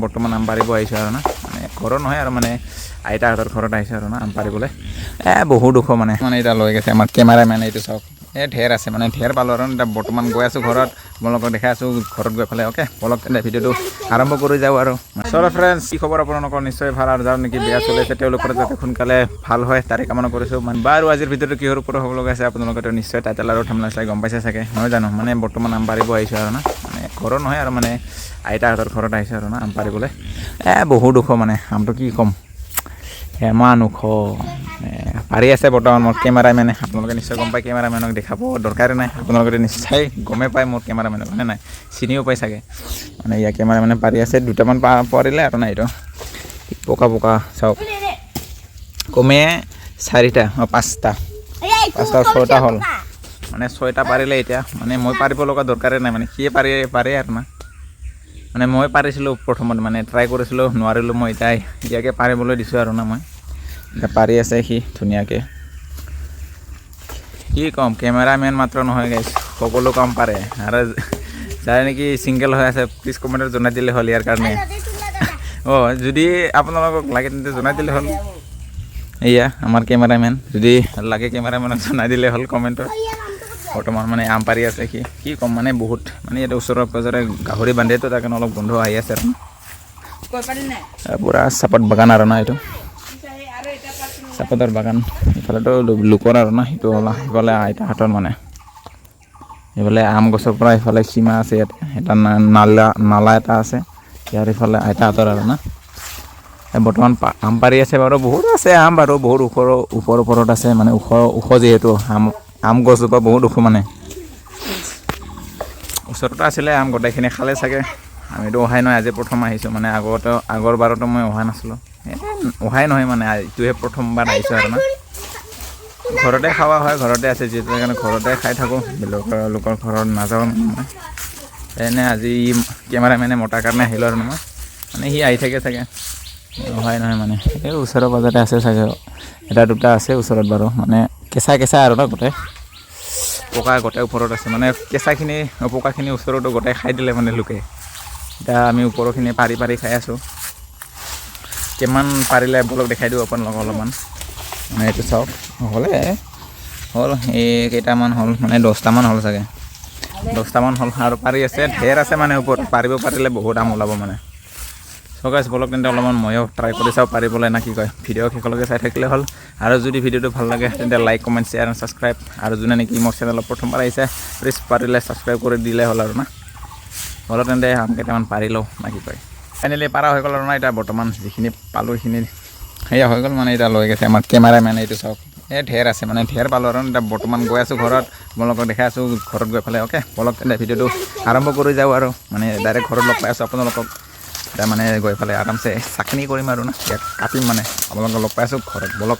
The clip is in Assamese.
বৰ্তমান আম পাৰিব আহিছোঁ আৰু না মানে ঘৰত নহয় আৰু মানে আইতাহঁতৰ ঘৰত আহিছোঁ আৰু না আম পাৰিবলৈ বহুত দুখ মানে এতিয়া লৈ গৈছে আমাৰ কেমেৰামেন এইটো চাওক ঢেৰ আছে মানে ঢেৰ পালোঁ আৰু এতিয়া বৰ্তমান গৈ আছোঁ ঘৰত আপোনালোকক দেখাই আছোঁ ঘৰত গৈ পেলাই অ'কে বলক তেন্তে ভিডিঅ'টো আৰম্ভ কৰি যাওঁ আৰু চলো ফ্ৰেণ্ডছ কি খবৰ আপোনালোকৰ নিশ্চয় ভাল আৰু যাওঁ নেকি বেয়া চলি আছে তেওঁলোকৰ যাতে সোনকালে ভাল হয় তাৰে কামনা কৰিছোঁ মানে বাৰু আজিৰ ভিডিঅ'টো কিহৰ ওপৰত হ'ব লগা আছে আপোনালোকেতো নিশ্চয় টাইটেল আৰু থাম্বনেইল চাই গম পাইছে চাগে নহয় জানো মানে বৰ্তমান আম পাৰিব আহিছোঁ আৰু না মানে ঘৰত নহয় আৰু মানে আইতাহঁতৰ ঘৰত আহিছোঁ আৰু না আম পাৰিবলৈ বহুত দুখ মানে আমটো কি ক'ম ইমান ওখ পাৰি আছে বৰ্তমান মোৰ কেমেৰামেনে আপোনালোকে নিশ্চয় গম পায় কেমেৰামেনক দেখাব দৰকাৰে নাই আপোনালোকে নিশ্চয় গমেই পায় মোৰ কেমেৰামেনক হয়নে নাই চিনিও পাই চাগে মানে ইয়াৰ কেমেৰামেনে পাৰি আছে দুটামান পাৰিলে আৰু নাই এইটো পকা চাওক কমে 4টা 5টা 6টা হ'ল মানে 6টা পাৰিলে এতিয়া মানে মই পাৰিব লগা দৰকাৰে নাই মানে সিয়ে পাৰে আৰু না মানে মই পাৰিছিলোঁ প্ৰথমত মানে ট্ৰাই কৰিছিলোঁ নোৱাৰিলোঁ মই এতিয়া ইয়াকে পাৰিবলৈ দিছোঁ আৰু না মই এতিয়া পাৰি আছে সি ধুনীয়াকৈ কি ক'ম কেমেৰামেন মাত্ৰ নহয় গাইছ সকলো কাম পাৰে আৰু যাৰ নেকি ছিংগল হৈ আছে প্লিজ কমেণ্টত জনাই দিলে হ'ল ইয়াৰ কাৰণে যদি আপোনালোকক লাগে তেন্তে জনাই দিলে হ'ল এয়া আমাৰ কেমেৰামেন যদি লাগে কেমেৰামেনক জনাই দিলে হ'ল কমেণ্টত বৰ্তমান মানে আম পাৰি আছে সি কি ক'ম মানে বহুত মানে ইয়াতে ওচৰৰ পাজৰে গাহৰি বান্ধেতো তাৰ কাৰণে অলপ গোন্ধ আহি আছে আৰু পূৰা চাপাত বাগান আৰু না এইটো চাপাতৰ বাগান ইফালেতো লোকৰ আৰু না সেইটো হ'ল সিফালে আইতাহঁতৰ মানে এইফালে আম গছৰ পৰা ইফালে সীমা আছে ইয়াতে এটা নালা এটা আছে ইয়াৰ ইফালে আইতাহঁতৰ আৰু না বৰ্তমান আম পাৰি আছে বাৰু বহুত আছে আম বাৰু বহুত ওপৰত আছে মানে ওখ যিহেতু আম গছজোপা বহুত ওখ মানে ওচৰতে আছিলে আম গোটেইখিনি খালে চাগে আমিতো অহাই নহয় আজি প্ৰথম আহিছোঁ মানে আগৰ বাৰতো মই অহা নাছিলোঁ অহাই নহয় মানে এইটোহে প্ৰথমবাৰ আহিছোঁ আৰু না ঘৰতে খোৱা হয় ঘৰতে আছে যিহেতু সেইকাৰণে ঘৰতে খাই থাকোঁ লোকৰ ঘৰত নাযাওঁ মানে এনে আজি কেমেৰামেনে মতাৰ কাৰণে আহিলোঁ আৰু মই মানে সি আহি থাকে চাগে অহাই নহয় মানে এই ওচৰৰ পাজতে আছে চাগে এটা দুটা আছে ওচৰত বাৰু মানে কেঁচা আৰু ন গোটেই পকা গোটেই ওপৰত আছে মানে কেঁচাখিনি পকাখিনি ওচৰতো গোটেই খাই দিলে মানে লোকে এতিয়া আমি ওপৰখিনি পাৰি খাই আছোঁ কিমান পাৰিলে বলক দেখাই দিওঁ আপোনালোকক অলপমান মানে এইটো চাওক হ'ল এই কেইটামান হ'ল মানে 10টামান হ'ল চাগে 10টামান হ'ল আৰু পাৰি আছে ঢেৰ আছে মানে ওপৰত পাৰিব পাৰিলে বহুত আম ওলাব মানে চ' গাইছ বলক তেন্তে অলপমান ময়ো ট্ৰাই কৰি চাওঁ পাৰিবলৈ না কি কয় ভিডিঅ' শেষলৈকে চাই থাকিলে হ'ল আৰু যদি ভিডিঅ'টো ভাল লাগে তেন্তে লাইক কমেণ্ট শ্বেয়াৰ আৰু ছাবস্ক্ৰাইব আৰু যোনে নেকি মোৰ চেনেলত প্ৰথমবাৰ আহিছে প্লিজ পাৰিলে ছাবস্ক্ৰাইব কৰি দিলে হ'ল আৰু না বলক তেন্তে আম কেইটামান পাৰি লওঁ না কি কয় ফাইনেলি পাৰা হৈ গ'ল আৰু না এতিয়া বৰ্তমান যিখিনি পালোঁ সেইখিনি সেয়া হৈ গ'ল মানে এতিয়া লৈ গৈছে আমাৰ কেমেৰামেন এইটো চাওক ঢেৰ আছে মানে ঢেৰ পালোঁ আৰু এতিয়া বৰ্তমান গৈ আছোঁ ঘৰত আপোনালোকক দেখাই আছোঁ ঘৰত গৈ পেলাই অ'কে বলক তেন্তে ভিডিঅ'টো আৰম্ভ কৰি যাওঁ আৰু মানে ডাইৰেক্ট ঘৰত লগ পাই আছোঁ আপোনালোকক এতিয়া মানে গৈ পেলাই আৰামছে চাকনি কৰিম আৰু না ইয়াক কাটিম মানে আপোনালোকক লগ পাই আছোঁ ঘৰত বলক